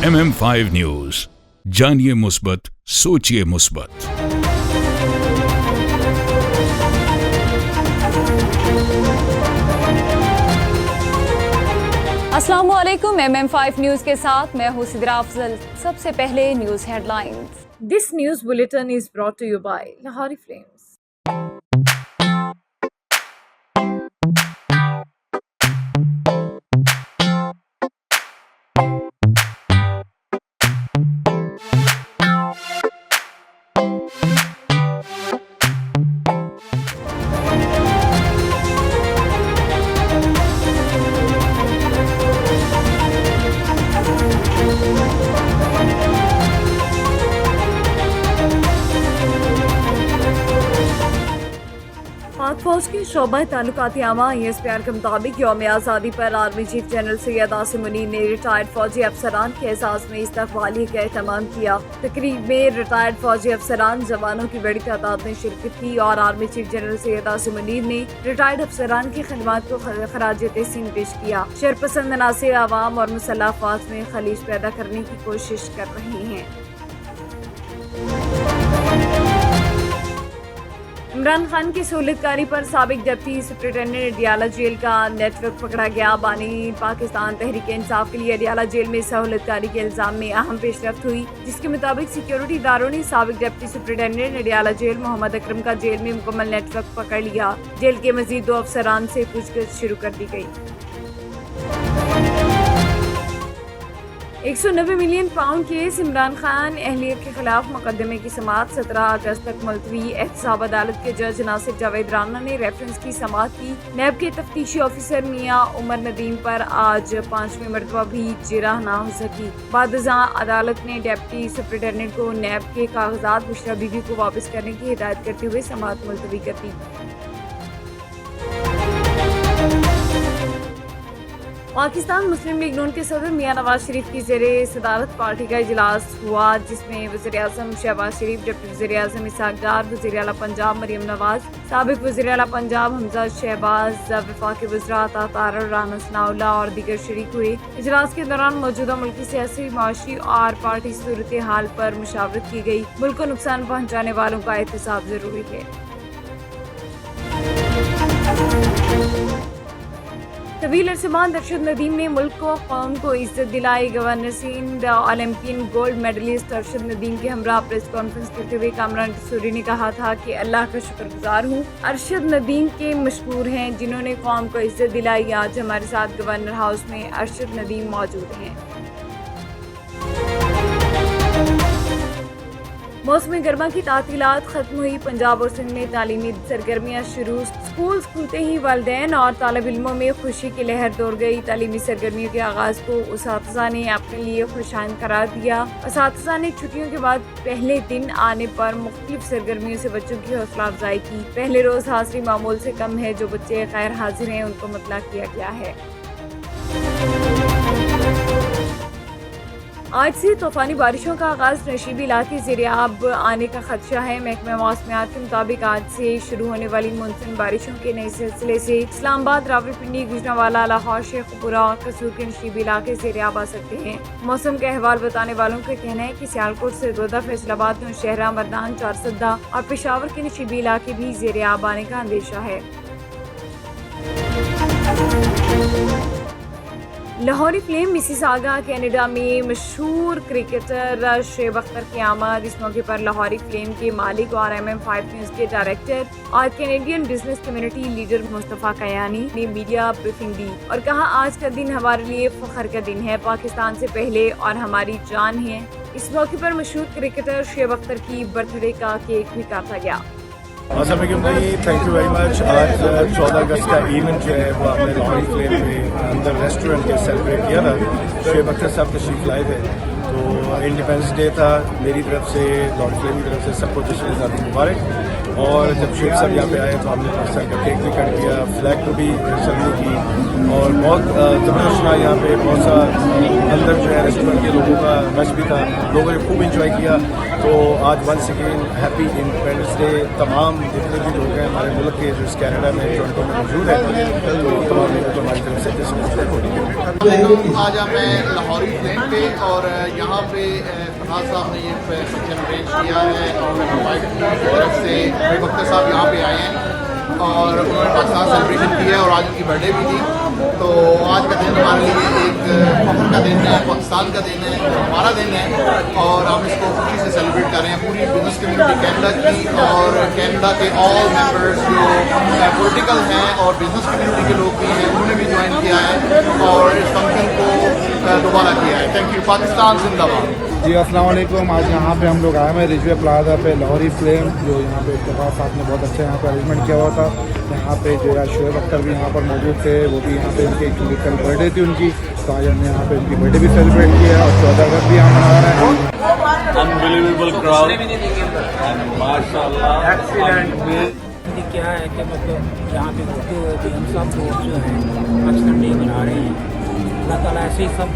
MM5 news, जानिए मुस्बत, सोचिए मुस्बत। अस्सलामुअलैकुम, MM5 न्यूज के साथ मैं हूं सिद्रा अफजल। सबसे पहले news headlines. This news bulletin is brought to you by Lahori flames. Pak फौज के शोबा ताल्लुकात आमा ISPR के मुताबिक यौम आज़ादी पर army chief general Syed Asim Munir ने रिटायर्ड फौजी अफसरान के एजाज़ में इस्तक़बाली का एहतमाम किया। तकरीब में रिटायर्ड फौजी अफसरान जवानों की बड़ी तादाद में शिरकत की और army chief general Syed Asim Munir ने रिटायर्ड अफसरान की खिदमत को खराज तहसीन पेश किया। शरपसंद अनासर आवाम और मुसल्लह अफवाज में खलीज पैदा करने की कोशिश कर रहे हैं। इमरान खान की सहूलतकारी पर साबिक डिप्टी सुपरिटेंडेंट अडियाला जेल का नेटवर्क पकड़ा गया। बानी पाकिस्तान तहरीक इंसाफ के लिए अडियाला जेल में सहूलतकारी के इल्जाम में अहम पेशरफ्त हुई, जिसके मुताबिक सिक्योरिटी इदारों ने साबिक deputy superintendent Adiala jail Mohammad Akram का जेल में मुकम्मल नेटवर्क पकड़ लिया। जेल के मजीद 2 अफसरान से पूछताछ शुरू कर दी गई। 190 million pound case Imran Khan अहलियत के खिलाफ मुकदमे की समाअत 17 अगस्त तक मुलतवी। एहतसाब अदालत के जज नासिर जावेद राना ने रेफरेंस की समाअत की। नैब के तफ्तीशी ऑफिसर मियां उमर नदीम पर आज 5वीं मरतबा भी जिरह ना हो सकी। बादशाह अदालत ने डिप्टी सुपरिटेंडेंट को नैब के कागजात बुशरा बीबी को वापस करने की हिदायत करते हुए समाअत मुलतवी कर दी। पाकिस्तान मुस्लिम लीग नून के सदर मियां नवाज शरीफ की ज़ेरे सदारत पार्टी का इजलास हुआ, जिसमें वज़ीर आज़म शहबाज शरीफ, डिप्टी वज़ीर आज़म इसहाक डार, वज़ीर आला पंजाब मरियम नवाज, साबिक वज़ीर आला पंजाब हमजा शहबाज, वफाकी वज़रा अता तारर, राना सनाउल्लाह और दीगर शरीक हुए। इजलास के दौरान मौजूदा मुल्की सियासी, माशी और पार्टी सूरत हाल पर मुशावरत की गई। मुल्क को नुकसान पहुँचाने वालों का एहतसाब ज़रूरी है। तवील अरसे बाद अरशद नदीम ने मुल्क को कौम को इज्जत दिलाई। Governor Sindh Olympian gold medalist Arshad Nadeem के हमरा प्रेस कॉन्फ्रेंस करते हुए कामरान रसूरी ने कहा था कि अल्लाह का शुक्रगुजार हूँ, अरशद नदीम के मशकूर हैं जिन्होंने कौम को इज्जत दिलाई। आज हमारे साथ गवर्नर हाउस में अरशद नदीम मौजूद हैं। मौसम गर्मा की तातीलात खत्म हुई। पंजाब और सिंध में तालीमी सरगर्मियाँ शुरू। स्कूल खुलते ही वालिदैन और तालिब इल्मों में खुशी की लहर दौड़ गई। तालीमी सरगर्मियों के आगाज़ को उसातिज़ा ने अपने लिए खुशाइन करार दिया। उसातिज़ा ने छुट्टियों के बाद पहले दिन आने पर मुख्तलिफ सरगर्मियों से बच्चों की हौसला अफजाई की। पहले रोज़ हाजिरी मामूल से कम है। जो बच्चे गैर हाजिर हैं उनको मतला किया गया है। आज से तूफानी बारिशों का आगाज। नशीबी इलाके ज़ेर-ए-आब आने का खदशा है। महकमा मौसमियात के मुताबिक आज से शुरू होने वाली मानसून बारिशों के नए सिलसिले से इस्लामाबाद, रावलपिंडी, गुजरांवाला, लाहौर, शेखपुरा और कसूर के नशीबी इलाके ज़ेर-ए-आब आ सकते हैं। मौसम का अहवाल बताने वालों का कहना है कि सियालकोट, सरगोदा, फैसलाबाद, नौशहरा, मर्दान, चारसद्दा और पेशावर के नशीबी इलाके भी ज़ेर-ए-आब आने का अंदेशा है। लाहौरी फ्लेम मिसिसागा कनाडा में मशहूर क्रिकेटर शुएब अख्तर की आमद। इस मौके पर लाहौरी फ्लेम के मालिक और MM5 न्यूज़ के डायरेक्टर और Canadian business community leader Mustafa Kayani ने मीडिया ब्रीफिंग दी और कहा, आज का दिन हमारे लिए फख्र का दिन है। पाकिस्तान से पहले और हमारी जान है। इस मौके पर मशहूर क्रिकेटर शुएब अख्तर की बर्थडे का केक भी काटा गया। अस्सलामुअलैकुम भाई, थैंक यू वेरी मच। आज 14 अगस्त का इवेंट जो है वो आपने लाहौरी फ्लेम में अंदर रेस्टोरेंट के सेलिब्रेट किया था। शुएब अख्तर साहब तशरीफ लाए थे, तो इंडिपेंडेंस डे था। मेरी तरफ से, लाहौरी फ्लेम की तरफ से सबको जश्न मुबारक। और जब शुएब साहब यहाँ पे आए तो हमने पाकिस्तान का केक भी कट किया, फ्लैग को भी सल्यूट की और बहुत ज़बरदस्त यहाँ पे बहुत सा اندر جو ہے ریسٹورینٹ کے لوگوں کا رش بھی تھا, لوگوں نے خوب انجوائے کیا. تو آج once again happy independence day. تمام جتنے بھی لوگ ہیں ہمارے ملک کے جو اس کینیڈا میں ٹورنٹو میں موجود ہیں, تو تمام لوگوں کو ہماری طرف سے آج میں لاہوری فلیم پہ, اور یہاں پہ فراز صاحب نے یہ فنکشن ارینج کیا ہے, اور کی طرف سے بھائی بختر صاحب یہاں پہ آئے ہیں اور انہوں نے پاکستان سیلیبریشن کی ہے, اور آج ان کی برتھ ڈے بھی تھی. تو آج کا دن ہمارے لیے ایک فخر کا دن ہے, پاکستان کا دن ہے, ہمارا دن ہے, اور ہم اس کو خوشی سے سیلیبریٹ کر رہے ہیں. پوری بزنس کمیونٹی کینیڈا کی اور کینیڈا کے آل ممبرس جو پولیٹیکل ہیں اور بزنس کمیونٹی کے لوگ بھی ہیں, انہوں نے بھی جوائن کیا ہے اور اس فنکشن کو دوبارہ کیا ہے. Thank you. پاکستان زندہ باد. جی السلام علیکم. آج یہاں پہ ہم لوگ آئے ہیں رجوے پلازا پہ لاہوری فلیم, جو یہاں پہ اتفاق صاحب نے بہت اچھا یہاں پہ ارینجمنٹ کیا ہوا تھا. یہاں پہ جو ہے شعیب اختر بھی یہاں پر موجود تھے, وہ بھی یہاں پہ ان کے کیونکہ کل برتھ ڈے تھی ان کی, تو آج ہم نے یہاں پہ ان کی برتھ ڈے بھی سیلیبریٹ کیا ہے, اور 14 اگست بھی یہاں منا رہے ہیں. unbelievable crowd ماشاءاللہ. ایکسیلنٹ. کیا ہے کہ مطلب یہاں پہ ہوتے ہوئے بھی ہم سب لوگ جو ہیں پاکستان ڈے منا رہے ہیں. اللہ تعالیٰ ایسے ہی سب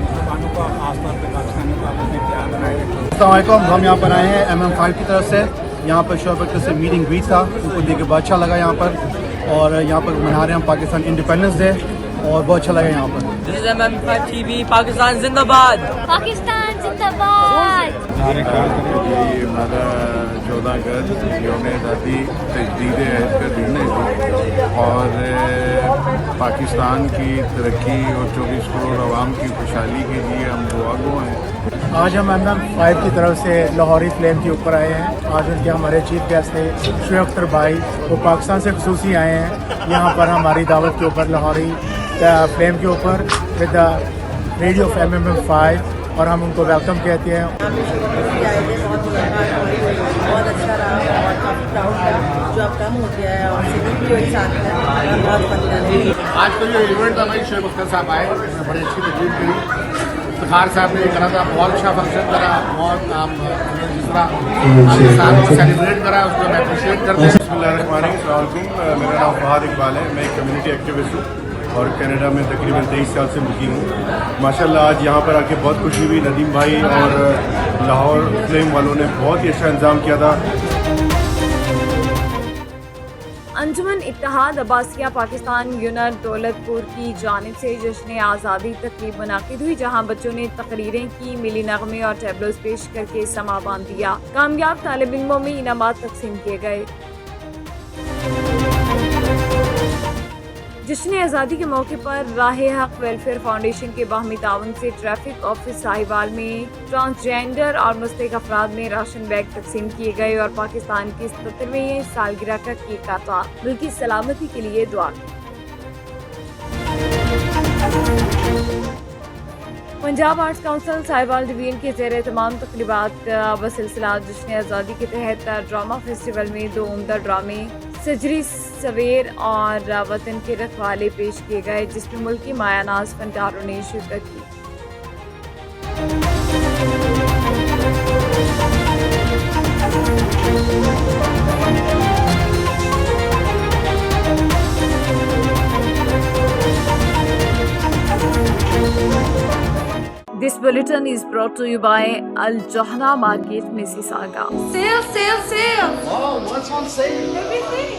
مسلمانوں کو, خاص طور پہ پاکستانیوں کو آپس میں پیار بنائے رکھے. السلام علیکم. ہم یہاں پر آئے ہیں MM5 کی طرف سے. یہاں پر شعیب اختر سے میٹنگ ہوئی تھا, ان کو دیکھ کے بہت اچھا لگا یہاں پر, اور یہاں پر منا رہے ہیں ہم پاکستان انڈیپینڈنس ڈے, اور بہت اچھا لگا یہاں پر. This is MM5 TV. Pakistan زندہ باد. پاکستان زندہ باد. ہمارے خیال کریں کہ یہ ہمارا 14 اگست یوم آزادی تجدید عہد کا دن ہے, اور پاکستان کی ترقی اور 24 کروڑ عوام کی خوشحالی کے لیے ہم دعا گو ہیں. آج ہم MM5 کی طرف سے لاہوری فلیم کے اوپر آئے ہیں. آج ان کے ہمارے چیف گیسٹ تھے شعیب اختر بھائی, وہ پاکستان سے خصوصی آئے ہیں یہاں پر ہماری دعوت کے اوپر لاہوری فلیم کے اوپر with the radio of MM5, اور ہم ان کو ویلکم کہتے ہیں. بہت اچھا رہا اور کافی پراؤڈ ہے جو اب کم ہو گیا ہے, اور سنگنگ بھی ایک ساتھ ہے, بہت فن ہے. آج کا جو ایونٹ تھا بھائی شعیب اختر صاحب آئے, بڑی اچھی تقریب کی. افتخار صاحب نے کرا تھا, بہت اچھا فنکشن کرا, بہت جس طرح آپ کے ساتھ سیلیبریٹ کرا اس کو میں اپریشیٹ کرتے ہیں. بسم اللہ الرحمن الرحیم. السلام علیکم. میرا نام فہد اقبال ہے. میں ایک کمیونٹی ایکٹیوسٹ ہوں اور کینیڈا میں تقریباً 23 سال سے مقیم ہوں. ماشاءاللہ آج یہاں پر آ کے بہت خوشی ہوئی. ندیم بھائی اور لاہور فلیم والوں نے بہت ہی اچھا انتظام کیا تھا. انجمن اتحاد عباسیہ پاکستان یونٹ دولت پور کی جانب سے جشن آزادی تقریب منعقد ہوئی, جہاں بچوں نے تقریریں کی, ملی نغمے اور ٹیبلوز پیش کر کے سما باندھ دیا. کامیاب طالب علموں میں انعامات تقسیم کیے گئے. جشن آزادی کے موقع پر راہ حق ویلفیئر فاؤنڈیشن کے باہمی تعاون سے ٹریفک آفس ساہیوال میں ٹرانسجینڈر اور مستحق افراد میں راشن بیگ تقسیم کیے گئے, اور پاکستان کی 77ویں سالگرہ کا کیک کاٹا. ملک کی سلامتی کے لیے دعا کی. Punjab arts council Sahiwal division کے زیر اہتمام تقریبات بسلسلہ جشن آزادی کے تحت ڈرامہ فیسٹیول میں 2 عمدہ ڈرامے سجری سویر اور وطن کے رکھوالے پیش کیے گئے, جس میں ملک کے مایہ ناز فنکاروں نے شرکت کی. This bulletin is brought to you by Al Johna Market, Mississauga. Sale, sale, sale. Oh, what's on sale? Everything.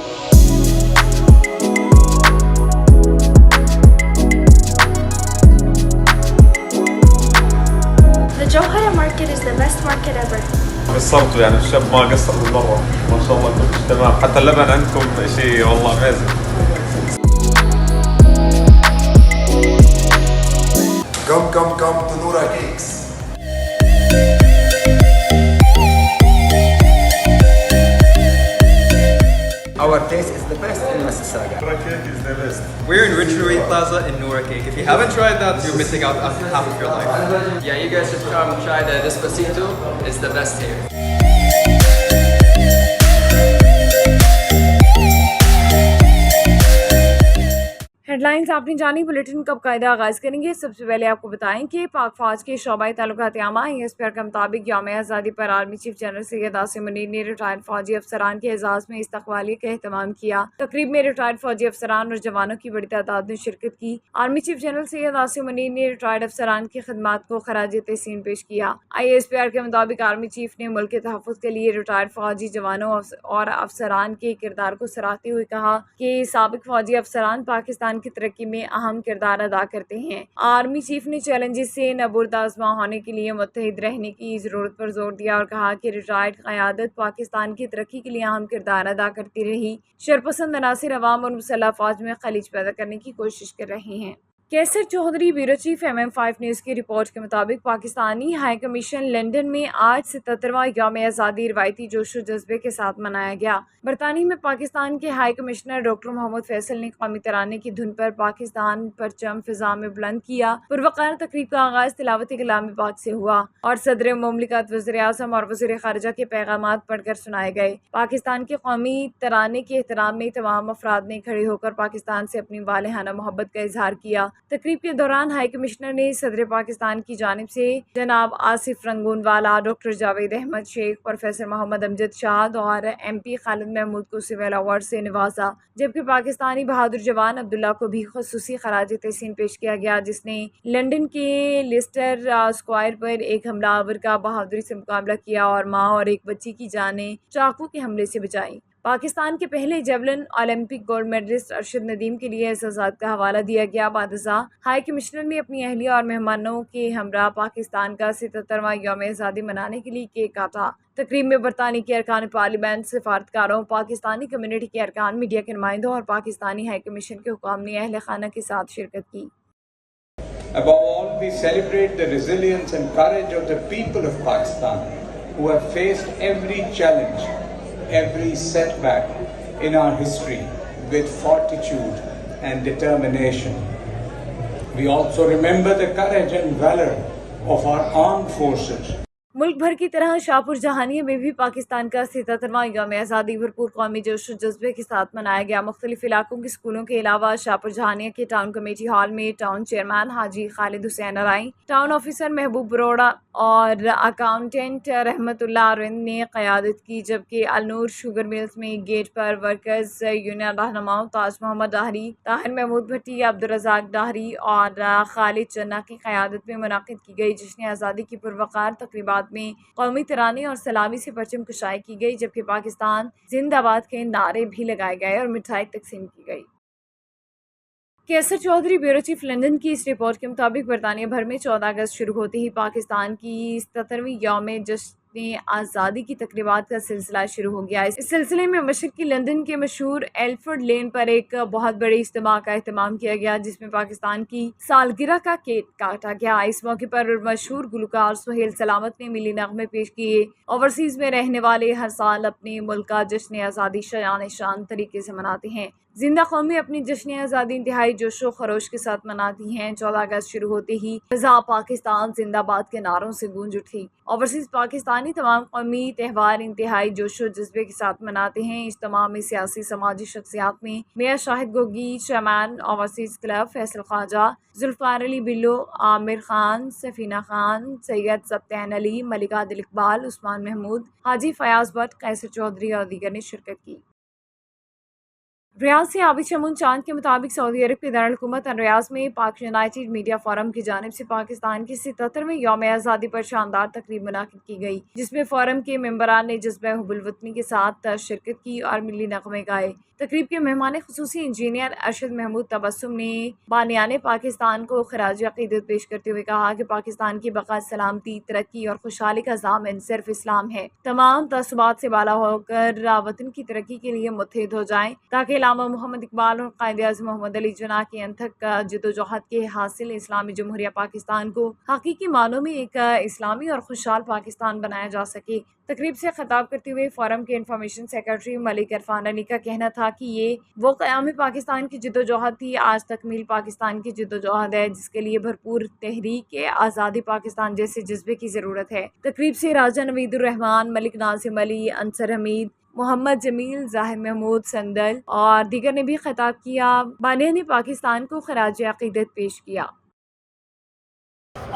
The Johara Market is the best market ever. قصرتوا يعني الشاب ما قصر بالمرة ما شاء الله كلش تمام, حتى اللبن عندكم شيء والله amazing. Come to Noura Cakes. Our taste is the best in Mississauga. Noura Cake is the best. We're in Ridgeway Plaza in Noura Cake. If you haven't tried that, you're missing out on half of your life. Yeah, you guys should come try the Despacito. It's the best here. Headlines आपने जानी। Bulletin का बाकायदा आगाज़ करेंगे। सबसे पहले आपको बताएं कि पाक फौज के शोबाई ताल्लुकात आमा ISPR के मुताबिक यौम आज़ादी पर army chief general Syed Asim Munir ने रिटायर्ड फौजी अफसरान के एजाज़ में इस्तकबालियत का एहतमाम किया। तकरीब में रिटायर्ड फौजी अफसरान और जवानों की बड़ी तादाद ने शिरकत की। Army chief general Syed Asim Munir ने रिटायर्ड अफसरान की खदमात को खराज तहसीन पेश किया। ISPR के मुताबिक आर्मी चीफ ने मुल्क के तहफ़्फ़ुज़ के लिए रिटायर्ड फौजी जवानों और अफसरान के किरदार को सराहते हुए कहा कि साबिक फौजी अफसरान पाकिस्तान की तरक्की में अहम किरदार अदा करते हैं। आर्मी चीफ ने चैलेंजेस से नबुर्द आज़मा होने के लिए मुत्तहिद रहने की ज़रूरत पर जोर दिया और कहा कि रिटायर्ड क़यादत पाकिस्तान की तरक्की के लिए अहम किरदार अदा करती रही। शरपसंद अनासिर अवाम और मुसल्लह फ़ौज में खलीज पैदा करने की कोशिश कर रहे हैं। Qaiser Chaudhry bureau chief MM5 news की रिपोर्ट के मुताबिक पाकिस्तानी हाई कमीशन लंदन में आज 77वां यौम आज़ादी रवायती जोश व जज्बे के साथ मनाया गया। बरतानिया में पाकिस्तान के high commissioner doctor Mohammad Faisal ने कौमी तराने की धुन पर पाकिस्तान परचम फिजा में बुलंद किया। पुरवकार तकरीब का आगाज़ तिलावत कलाम पाक से हुआ और सदर मुमलिकत, वज़ीर आज़म और वज़ीर ख़ारिजा के पैगामात पढ़कर सुनाए गए। पाकिस्तान के कौमी तराने के एहतराम में तमाम अफराद ने खड़े होकर पाकिस्तान से अपनी वालेहाना मोहब्बत का इजहार किया। तकरीब के दौरान हाई कमिश्नर ने सदर पाकिस्तान की जानिब से जनाब आसिफ रंगूनवाला, डॉक्टर जावेद अहमद शेख, प्रोफेसर मोहम्मद अमजद शाद और MP खालिद महमूद को सिविल अवार्ड से नवाजा, जबकि पाकिस्तानी बहादुर जवान अब्दुल्ला को भी खुसूसी खराज तहसीन पेश किया गया, जिसने लंदन के लिस्टर स्क्वायर पर एक हमलावर का बहादुरी से मुकाबला किया और माँ और एक बच्ची की जानें चाकू के हमले से बचाई। पाकिस्तान के पहले javelin Olympic gold medalist Arshad Nadeem के लिए एजाज़ात का हवाला दिया गया। बादशाह हाई कमिश्नर ने अपनी अहलिया और मेहमानों के हमरा पाकिस्तान का 77वां यौम आज़ादी मनाने के लिए केक काटा। तकरीब में बरतानिया के अरकान पार्लियामेंट, सफारतकारों, पाकिस्तानी कम्युनिटी के अरकान, मीडिया के नुमाइंदों और पाकिस्तानी हाई कमीशन के हुकाम ने अहल खाना के साथ शिरकत की। Above all, we celebrate the resilience and courage of the people of Pakistan who have faced every challenge, every setback in our history with fortitude and determination. We also remember the courage and valor of our armed forces. मुल्क भर की तरह शाहपुर जहानिया में भी पाकिस्तान का 77वां यौम आज़ादी भरपूर कौमी जोश व जज्बे के साथ मनाया गया। मुख्तलिफ इलाकों के स्कूलों के अलावा शाहपुर जहानिया के टाउन कमेटी हॉल में टाउन चेयरमैन हाजी खालिद हुसैन अराई, टाउन ऑफिसर महबूब बरोड़ा और अकाउंटेंट रहमतुल्लाह अरविंद ने क़यादत की, जबकि अलनूर शुगर मिल्स में गेट पर वर्कर्स यूनियन रहनुमाओं ताज मोहम्मद डाहरी, ताहिर महमूद भट्टी, अब्दुर्रज़ाक डाहरी और खालिद चन्ना की क़यादत में मुनाक़िद की गई। जश्न आज़ादी की पुरवकार तकरीबात में कौमी तराने और सलामी से परचम कुशाई की गई, जबकि पाकिस्तान जिंदाबाद के नारे भी लगाए गए और मिठाई तकसीम की गई। कैसर चौधरी ब्यूरो चीफ लंदन की इस रिपोर्ट के मुताबिक बरतानिया भर में 14 अगस्त शुरू होते ही पाकिस्तान की 77वीं यौम जश्न आज़ादी की तकरीबात का सिलसिला शुरू हो गया। इस सिलसिले में मशरकी लंदन के मशहूर एल्फर्ड लेन पर एक बहुत बड़े इज्तिमा का एहतमाम किया गया, जिसमें पाकिस्तान की सालगिरह का केक काटा गया। इस मौके पर मशहूर गुलकार सुहेल सलामत ने मिली नगमे पेश किए। ओवरसीज़ में रहने वाले हर साल अपने मुल्क का जश्न आज़ादी शान शान तरीके से मनाते हैं। जिंदा कौमी अपनी जश्न आज़ादी इंतहाई जोशो खरोश के साथ मनाती हैं। 14 अगस्त शुरू होते ही फिजा पाकिस्तान जिंदाबाद के नारों से गूंज उठी। ओवरसीज़ पाकिस्तानी तमाम कौमी त्यौहार इंतहाई जोशो जज्बे के साथ मनाते हैं। इस तमाम सियासी समाजी शख्सियात में Mian Shahid Gogi, chairman overseas club Faisal Khawaja, Zulfar Ali Billo, Aamir Khan, Safina Khan, Syed Sibtain Ali, मलिका दिल इकबाल, उस्मान महमूद, हाजी फयाज भट्ट, कैसर चौधरी और दीगर ने शिरकत की। रियाज से आबिद शमून चांद के मुताबिक सऊदी अरब के दारुल-हुकूमत रियाज में पाक यूनाइटेड मीडिया फोरम की जानिब से पाकिस्तान की 77वें यौम आज़ादी पर शानदार तकरीब मुनाकिद की गई, जिसमें फोरम के मेंबरान ने जज्बे हुब्बुल वतनी के साथ शिरकत की और मिली नगमे गाए। तकरीब के मेहमान खुसूसी इंजीनियर अरशद महमूद तबस्सुम ने बानियाने पाकिस्तान को खराज अक़ीदत पेश करते हुए कहा कि पाकिस्तान की बका, सलामती, तरक्की और खुशहाली का ज़ामिन सिर्फ इस्लाम है। तमाम तअस्सुबात से बाला होकर वतन की तरक्की के लिए मुत्तहिद हो जाएं, ताकि अल्लामा मोहम्मद इकबाल और क़ायद-ए-आज़म मोहम्मद अली जिन्ना की अनथक जद्दोजहद के हासिल इस्लामी जमहूरिया पाकिस्तान को हकीकी मानों में एक इस्लामी और खुशहाल पाकिस्तान बनाया जा सके। तकरीब से खिताब करते हुए फोरम के इंफॉर्मेशन सेक्रेटरी मलिक इरफान अली का कहना था कि ये वो क़यामी पाकिस्तान की जद्दोजहद थी, आज तकमील पाकिस्तान की जद्दोजहद है, जिसके लिए भरपूर तहरीक आज़ादी पाकिस्तान जैसे जज्बे की ज़रूरत है। तकरीब से राजा नवीदुर रहमान, मलिक नाज़िम अली, अंसर हमीद, محمد جمیل، ظاہر محمود سندل اور دیگر نے بھی خطاب کیا۔ بانیہ نے پاکستان کو خراج عقیدت پیش کیا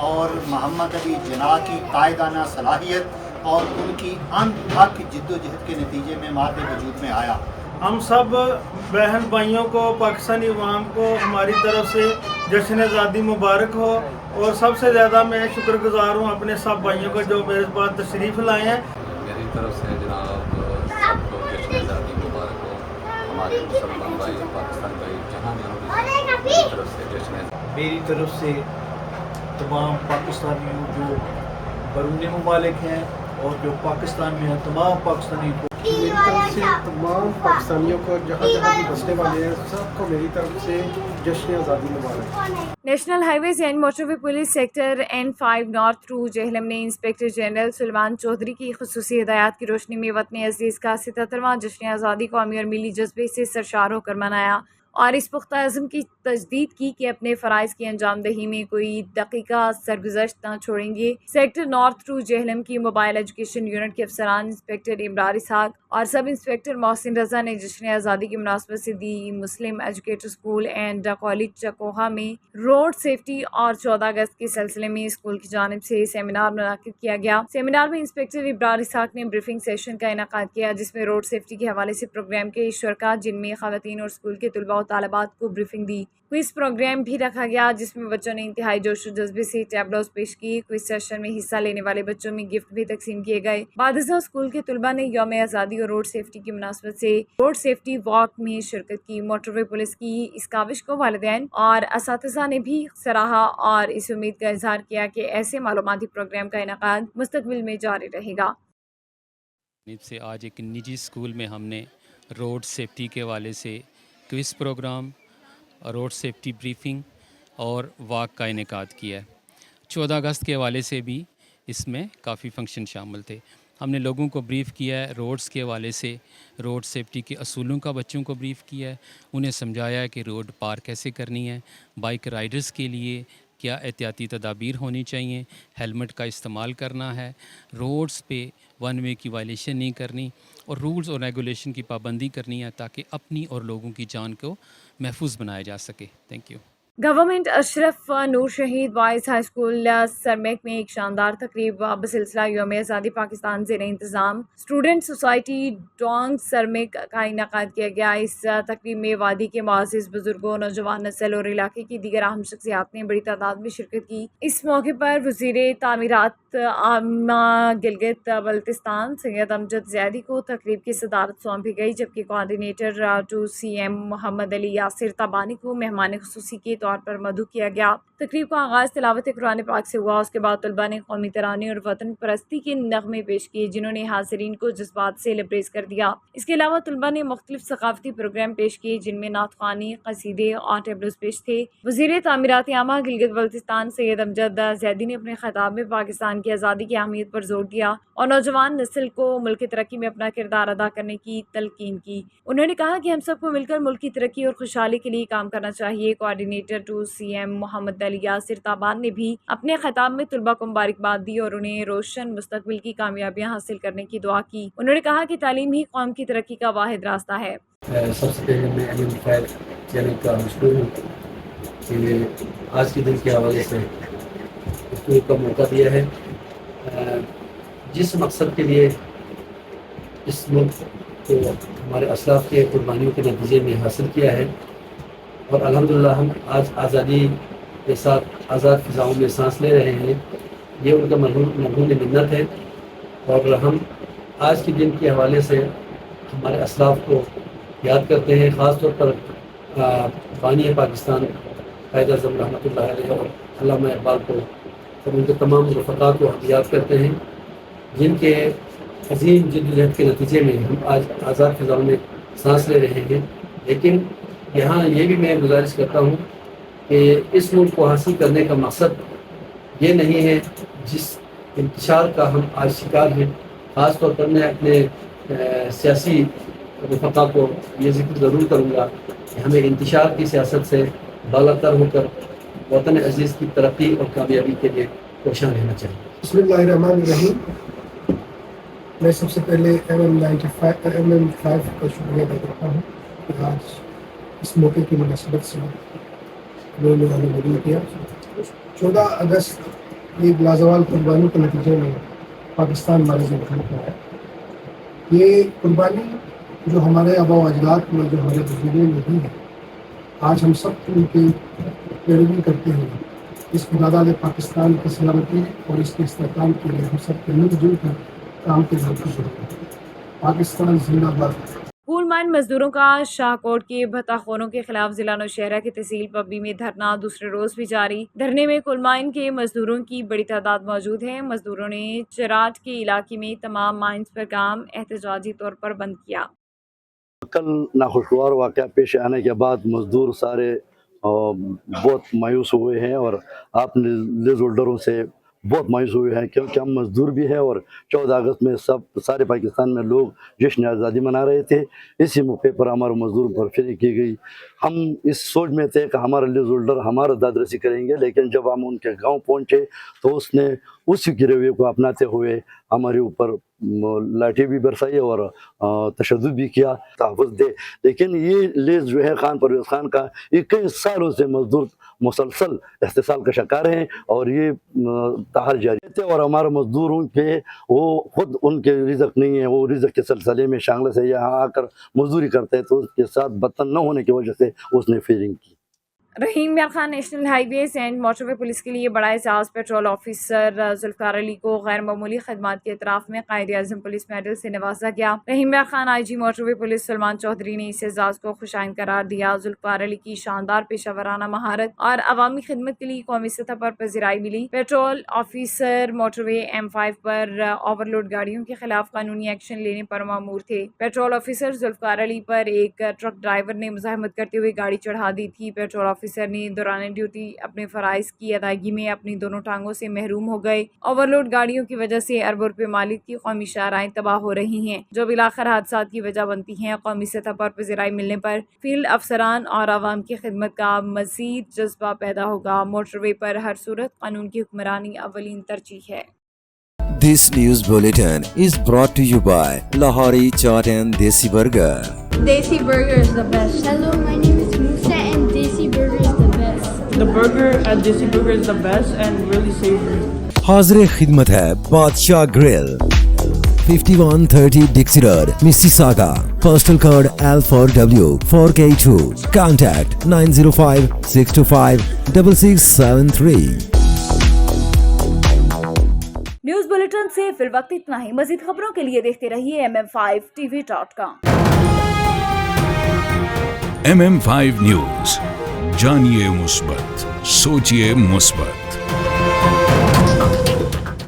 اور محمد علی جناح کی قائدانہ صلاحیت اور ان کی انتھک جد و جہد کے نتیجے میں ماد وجود میں آیا۔ ہم سب بہن بھائیوں کو، پاکستانی عوام کو ہماری طرف سے جشن آزادی مبارک ہو، اور سب سے زیادہ میں شکر گزار ہوں اپنے سب بھائیوں کو جو میرے پاس تشریف لائے ہیں۔ میری طرف سے جناب سب کو جشن آزادی مبارک ہو، ہمارے مسلمان بھائی پاکستان بھائی جہاں میری طرف سے جشن آزادی، میری طرف سے تمام پاکستانیوں جو بیرون ممالک ہیں اور جو پاکستان میں ہیں تمام پاکستانی کو، میری طرف سے تمام پاکستانیوں کو جہاں جہاں بھی بسنے والے ہیں سب کو میری طرف سے جشن آزادی مبارک۔ National highways and motorway police sector N5 north 2 Jhelum نے انسپکٹر جنرل سلمان چودھری کی خصوصی ہدایات کی روشنی میں وطن عزیز کا 77واں جشن آزادی قومی اور ملی جذبے سے سرشار ہو کر منایا، اور اس پختہ عزم کی تجدید کی کہ اپنے فرائض کی انجام دہی میں کوئی دقیقہ سرگزشت نہ چھوڑیں گے۔ سیکٹر نارتھ 2 جہلم کی موبائل ایجوکیشن یونٹ کے افسران انسپکٹر ابرار اسحاق اور سب انسپکٹر محسن رضا نے جشن آزادی کی مناسبت سے دی مسلم ایجوکیٹر اسکول اینڈ کالج چکوہا میں روڈ سیفٹی اور 14 اگست کے سلسلے میں اسکول کی جانب سے سیمینار منعقد کیا گیا۔ سیمینار میں انسپکٹر ابرار اسحاق نے بریفنگ سیشن کا انعقاد کیا، جس میں روڈ سیفٹی کے حوالے سے پروگرام کے شرکاء جن میں خواتین اور اسکول کے طلباء و طالبات کو بریفنگ دی۔ کوئز پروگرام بھی رکھا گیا جس میں بچوں نے انتہائی جوش و جذبے سے ٹیبلوز پیش کی۔ کوئز سیشن میں حصہ لینے والے بچوں میں گفٹ بھی تقسیم کیے گئے۔ بعد ازاں اسکول کے طلباء نے یوم آزادی اور روڈ سیفٹی کی مناسبت سے روڈ سیفٹی واک میں شرکت کی۔ موٹر وے پولیس کی اس کاوش کو والدین اور اساتذہ نے بھی سراہا اور اس امید کا اظہار کیا کہ ایسے معلوماتی پروگرام کا انعقاد مستقبل میں جاری رہے گا۔ سے آج ایک نجی اسکول میں ہم نے روڈ سیفٹی کے حوالے سے quiz programme, road safety briefing اور واک کا انعقاد کیا ہے۔ 14 اگست کے حوالے سے بھی اس میں کافی فنکشن شامل تھے۔ ہم نے لوگوں کو بریف کیا ہے روڈز کے حوالے سے، روڈ سیفٹی کے اصولوں کا بچوں کو بریف کیا ہے، انہیں سمجھایا ہے کہ روڈ پار کیسے کرنی ہے، بائک رائڈرز کے لیے کیا احتیاطی تدابیر ہونی چاہیے، ہیلمٹ کا استعمال کرنا ہے، روڈز پہ ون وے کی وائلیشن نہیں کرنی، اور رولز اور ریگولیشن کی پابندی کرنی ہے تاکہ اپنی اور لوگوں کی جان کو محفوظ بنایا جا سکے۔ Thank you. گورنمنٹ اشرف نور شہید بوائز ہائی اسکول سرمیک میں ایک شاندار تقریب بسلسلہ یوم آزادی پاکستان زیر انتظام اسٹوڈنٹ سوسائٹی ڈونگ سرمیک کا انعقاد کیا گیا۔ اس تقریب میں وادی کے معزز بزرگوں، نوجوان نسل اور علاقے کی دیگر اہم شخصیات نے بڑی تعداد میں شرکت کی۔ اس موقع پر وزیر تعمیرات عامہ گلگت بلتستان سید امجد زیدی کو تقریب کی صدارت سونپی گئی، جبکہ کوآرڈینیٹر 2 CM محمد علی یاسر تبانی کو مہمان خصوصی کے طور پر مدعو کیا گیا۔ تقریب کا آغاز تلاوت قرآن پاک سے ہوا، اس کے بعد طلباء نے قومی ترانے اور وطن پرستی کے نغمے پیش کیے جنہوں نے حاضرین کو جذبات سے لبریز کر دیا۔ اس کے علاوہ طلباء نے مختلف ثقافتی پروگرام پیش کیے جن میں نعت خوانی، قصیدے اور ٹیبلوز پیش تھے۔ وزیر تعمیرات عامہ گلگت بلتستان سید امجد زیدی نے اپنے خطاب میں پاکستان کی آزادی کی اہمیت پر زور دیا اور نوجوان نسل کو ملک کی ترقی میں اپنا کردار ادا کرنے کی تلقین کی۔ انہوں نے کہا کہ ہم سب کو مل کر ملک کی ترقی اور خوشحالی کے لیے کام کرنا چاہیے۔ کوآرڈینیٹر 2 CM محمد علی یاسر تابان نے بھی اپنے خطاب میں طلباء کو مبارکباد دی اور انہیں روشن مستقبل کی کامیابیاں حاصل کرنے کی دعا کی۔ انہوں نے کہا کہ تعلیم ہی قوم کی ترقی کا واحد راستہ ہے۔ سب سے پہلے میں علم خیر چینل کا مشکور ہوں کہ آج کے دن کے حوالے سے گفتگو کا موقع دیا ہے۔ جس مقصد کے لیے اس ملک کو ہمارے اسلاف کے قربانیوں کے نتیجے میں حاصل کیا ہے، اور الحمدللہ ہم آج آزادی کے ساتھ آزاد فضاؤں میں سانس لے رہے ہیں، یہ ان کا مرہون منت ہے۔ اور ہم آج کے دن کے حوالے سے ہمارے اسلاف کو یاد کرتے ہیں، خاص طور پر بانی پاکستان قائد اعظم رحمۃ اللہ علیہ اور علامہ اقبال کو اور ان کے تمام رفقا کو ہم یاد کرتے ہیں، جن کے عظیم جدوجہد کے نتیجے میں ہم آج آزاد فضاؤں میں سانس لے رہے ہیں۔ لیکن یہاں یہ بھی میں گزارش کرتا ہوں کہ اس ملک کو حاصل کرنے کا مقصد یہ نہیں ہے جس انتشار کا ہم آج شکار ہیں۔ خاص طور پر میں اپنے سیاسی رفقا کو یہ ذکر ضرور کروں گا کہ ہمیں انتشار کی سیاست سے بالا تر ہو کر وطن عزیز کی ترقی اور کامیابی کے لیے کوشاں رہنا چاہیے۔ بسم اللہ الرحمن الرحیم۔ मैं सबसे पहले MM5 का शुक्रिया अदा करता हूँ कि आज इस मौके की मुनासिबत से उन्होंने हमें मदद किया। 14 अगस्त ये लाजवाल कुर्बानी के नतीजे में पाकिस्तान हमारे ज़िम्मे में है। ये कुर्बानी जो हमारे आबा व अजदाद में, जो हमारे बुजुर्गों में हुई है, आज हम सब उनकी पैरवी करते हैं। इस खुदादाद पाकिस्तान की सलामती और इसके इस्तेहकाम के लिए हम सब मिलजुल कर काम की जरूरत है। पाकिस्तान जिंदाबाद। कोल माइन मजदूरों का शाहकोट के भत्ताखोरों के खिलाफ जिला नौशहरा की तहसील पब्बी में धरना दूसरे रोज भी जारी। धरने में कोल माइन के मजदूरों की बड़ी तादाद मौजूद है। मजदूरों ने चराट के इलाके में तमाम माइंस पर काम एहतजाजी तौर पर बंद किया। कल नाखुशगवार वाक़या पेश आने के बाद मजदूर सारे बहुत मायूस हुए हैं और आप लीज होल्डरों से बहुत मायूस हुए हैं, क्योंकि हम मजदूर भी हैं और 14 अगस्त में सारे पाकिस्तान में लोग जश्न आज़ादी मना रहे थे। इसी मौके पर हमारे मजदूरों पर फिर की गई। हम इस सोच में थे कि हमारे लीज होल्डर हमारा दादरसी करेंगे, लेकिन जब हम उनके गांव पहुंचे तो उसने उसी के रवैये को अपनाते हुए हमारे ऊपर लाठी भी बरसाई और तशद्दुद भी किया, तहफ़्फ़ुज़ दे। लेकिन ये लीज जो है खान परवेज़ खान का 21 सालों से मजदूर मुसलसल इस्तेसाल का शिकार हैं और ये ताहल जारी थे। और हमारे मजदूरों पे वो खुद उनके रिज़्क़ नहीं है, वो रिज़्क़ के सिलसिले में शांगला से यहाँ आकर मजदूरी करते हैं, तो उसके साथ बदतन न होने की वजह से उसने फेयरिंग की। Rahim Mian Khan national highway and motorway police के लिए बड़ा एजाज़। पेट्रोल ऑफिसर जुल्फ़िकार अली को गैर मामूली खदमात के एतराफ़ में कायदे आज़म पुलिस मेडल से नवाजा गया। Rahim Mian Khan IG motorway police Salman Chaudhry ने इस एजाज़ को खुशाइन करार दिया। जुल्फ़िकार अली की शानदार पेशा वराना महारत और अवामी खिदमत के लिए कौमी सतह पर पज़िराई मिली। पेट्रोल ऑफिसर मोटरवे M5 पर ओवरलोड गाड़ियों के खिलाफ कानूनी एक्शन लेने पर मामूर थे। पेट्रोल ऑफिसर जुल्फ़िकार अली पर एक ट्रक ड्राइवर ने मुज़ाहमत करते हुए गाड़ी चढ़ा दी थी। पेट्रोल ऑफिसर ने दौरान ड्यूटी अपने फ़राइज़ की अदायगी में अपनी दोनों टांगों से महरूम हो गए। ओवरलोड गाड़ियों की वजह से अरबों रुपए मालिक की कौमी शाहराहें तबाह हो रही हैं, जो बिलाखिर हादसात की वजह बनती हैं। कौमी सतह पर पज़िराई मिलने पर फील्ड अफसरान और आवाम की खिदमत का मज़ीद जज्बा पैदा होगा। मोटरवे पर हर सूरत कानून की हुक्मरानी अव्वलीन तरजीह है। This news bulletin is brought to you by Lahori Chaat and Desi Burger. Desi Burger is the best. Hello, my name is Musa and Desi Burger is the best. The burger at Desi Burger is the best and really savory. हाज़िर खिदमत है बादशाह grill, 5130 Dixie Road, Mississauga. Postal code L4W 4K2. Contact 905 625 6673. News bulletin से फिलवक्त इतना ही। मज़ीद खबरों के लिए देखते रहिए MM5TV.com। MM5 न्यूज़, जानिए मुस्बत, सोचिए मुस्बत।